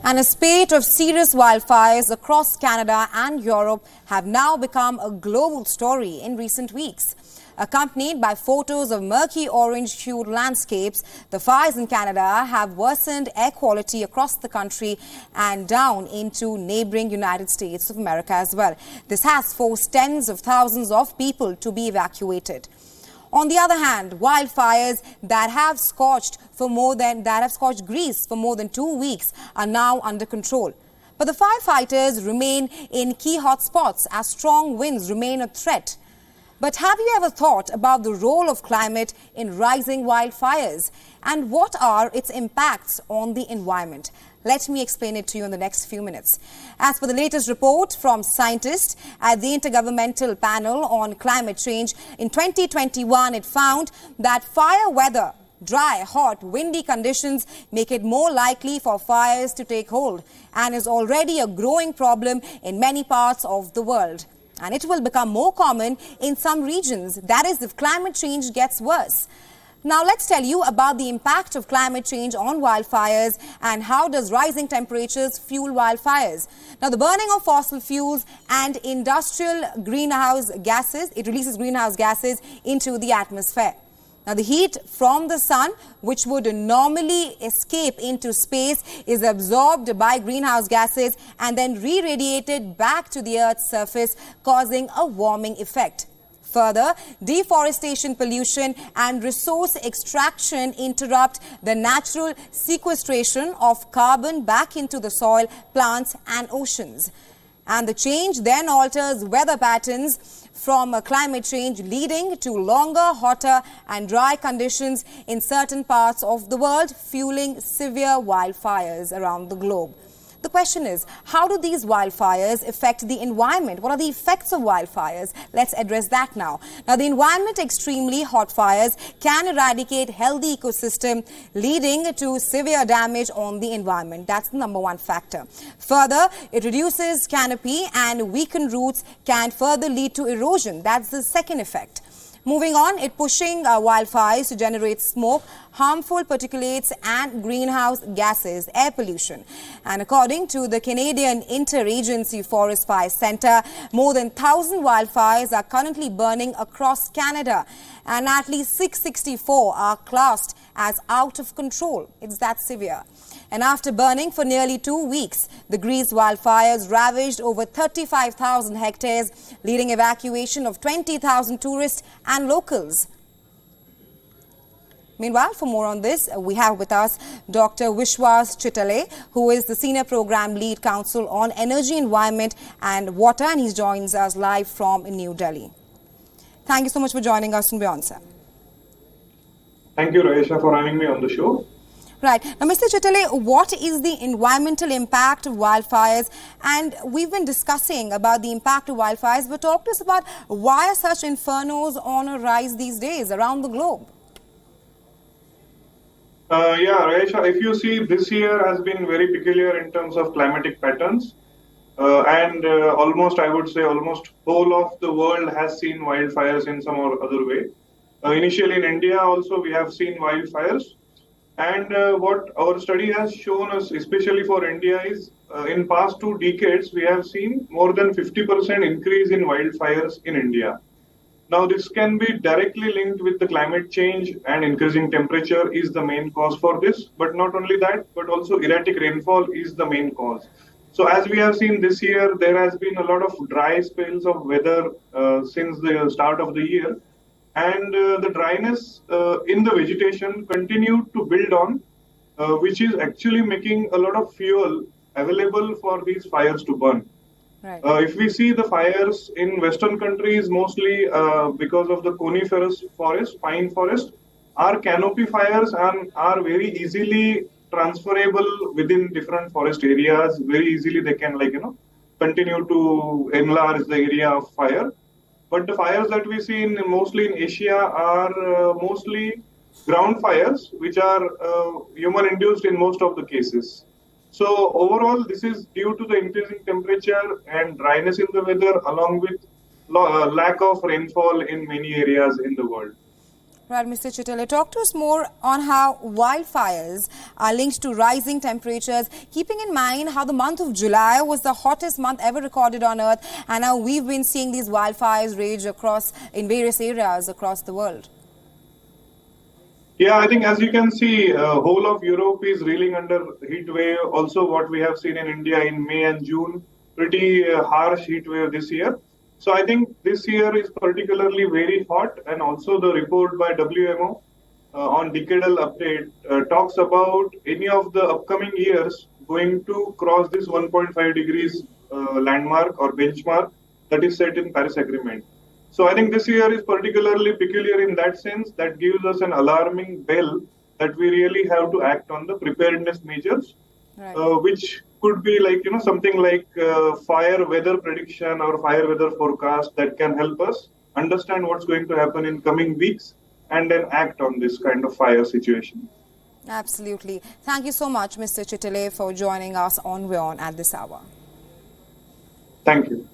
And a spate of serious wildfires across Canada and Europe have now become a global story in recent weeks. Accompanied by photos of murky orange-hued landscapes, the fires in Canada have worsened air quality across the country and down into neighboring United States of America as well. This has forced tens of thousands of people to be evacuated. On the other hand, wildfires that have scorched Greece for more than 2 weeks are now under control. But the firefighters remain in key hotspots as strong winds remain a threat. But have you ever thought about the role of climate in rising wildfires? And what are its impacts on the environment? Let me explain it to you in the next few minutes. As per the latest report from scientists at the Intergovernmental Panel on Climate Change, in 2021 it found that fire weather, dry, hot, windy conditions make it more likely for fires to take hold and is already a growing problem in many parts of the world. And it will become more common in some regions, that is if climate change gets worse. Now let's tell you about the impact of climate change on wildfires and how does rising temperatures fuel wildfires. Now the burning of fossil fuels and industrial greenhouse gases, it releases greenhouse gases into the atmosphere. Now the heat from the sun, which would normally escape into space, is absorbed by greenhouse gases and then re-radiated back to the Earth's surface, causing a warming effect. Further, deforestation, pollution and resource extraction interrupt the natural sequestration of carbon back into the soil, plants and oceans. And the change then alters weather patterns from climate change, leading to longer, hotter and dry conditions in certain parts of the world, fueling severe wildfires around the globe. The question is, how do these wildfires affect the environment? What are the effects of wildfires? Let's address that now. Now, the environment extremely hot fires can eradicate healthy ecosystem, leading to severe damage on the environment. That's the number one factor. Further, it reduces canopy and weakened roots can further lead to erosion. That's the second effect. Moving on, it pushing wildfires to generate smoke, harmful particulates and greenhouse gases, air pollution. And according to the Canadian Interagency Forest Fire Centre, more than 1,000 wildfires are currently burning across Canada and at least 664 are classed as out of control. It's that severe. And after burning for nearly 2 weeks, the Greece wildfires ravaged over 35,000 hectares, leading evacuation of 20,000 tourists and locals. Meanwhile, for more on this, we have with us Dr. Vishwas Chitale, who is the Senior Program Lead Counsel on Energy, Environment and Water, and he joins us live from New Delhi. Thank you so much for joining us on WION, sir. Thank you, Raisha, for having me on the show. Right. Now, Mr. Chitale, what is the environmental impact of wildfires? And we've been discussing about the impact of wildfires, but talk to us about why are such infernos on a rise these days around the globe? Yeah, Raisha, if you see, this year has been very peculiar in terms of climatic patterns. Almost, I would say, almost whole of the world has seen wildfires in some or other way. Initially in India also, we have seen wildfires. And what our study has shown us, especially for India, is in past 2 decades, we have seen more than 50% increase in wildfires in India. Now, this can be directly linked with the climate change and increasing temperature is the main cause for this. But not only that, but also erratic rainfall is the main cause. So as we have seen this year, there has been a lot of dry spells of weather since the start of the year. And the dryness in the vegetation continued to build on, which is actually making a lot of fuel available for these fires to burn. Right. If we see the fires in Western countries, mostly because of the coniferous forest, pine forest, are canopy fires and are very easily transferable within different forest areas. Very easily they can continue to enlarge the area of fire. But the fires that we see mostly in Asia are mostly ground fires, which are human-induced in most of the cases. So overall, this is due to the increasing temperature and dryness in the weather, along with lack of rainfall in many areas in the world. Right, Mr. Chitale, talk to us more on how wildfires are linked to rising temperatures, keeping in mind how the month of July was the hottest month ever recorded on Earth, and now we've been seeing these wildfires rage in various areas across the world. Yeah, I think as you can see, whole of Europe is reeling under heat wave. Also, what we have seen in India in May and June, pretty harsh heat wave this year. So I think this year is particularly very hot, and also the report by WMO on decadal update talks about any of the upcoming years going to cross this 1.5 degrees landmark or benchmark that is set in Paris Agreement. So I think this year is particularly peculiar in that sense, that gives us an alarming bell that we really have to act on the preparedness measures, right. Which could be like, something like fire weather prediction or fire weather forecast that can help us understand what's going to happen in coming weeks and then act on this kind of fire situation. Absolutely. Thank you so much, Mr. Chitale, for joining us on WION at this hour. Thank you.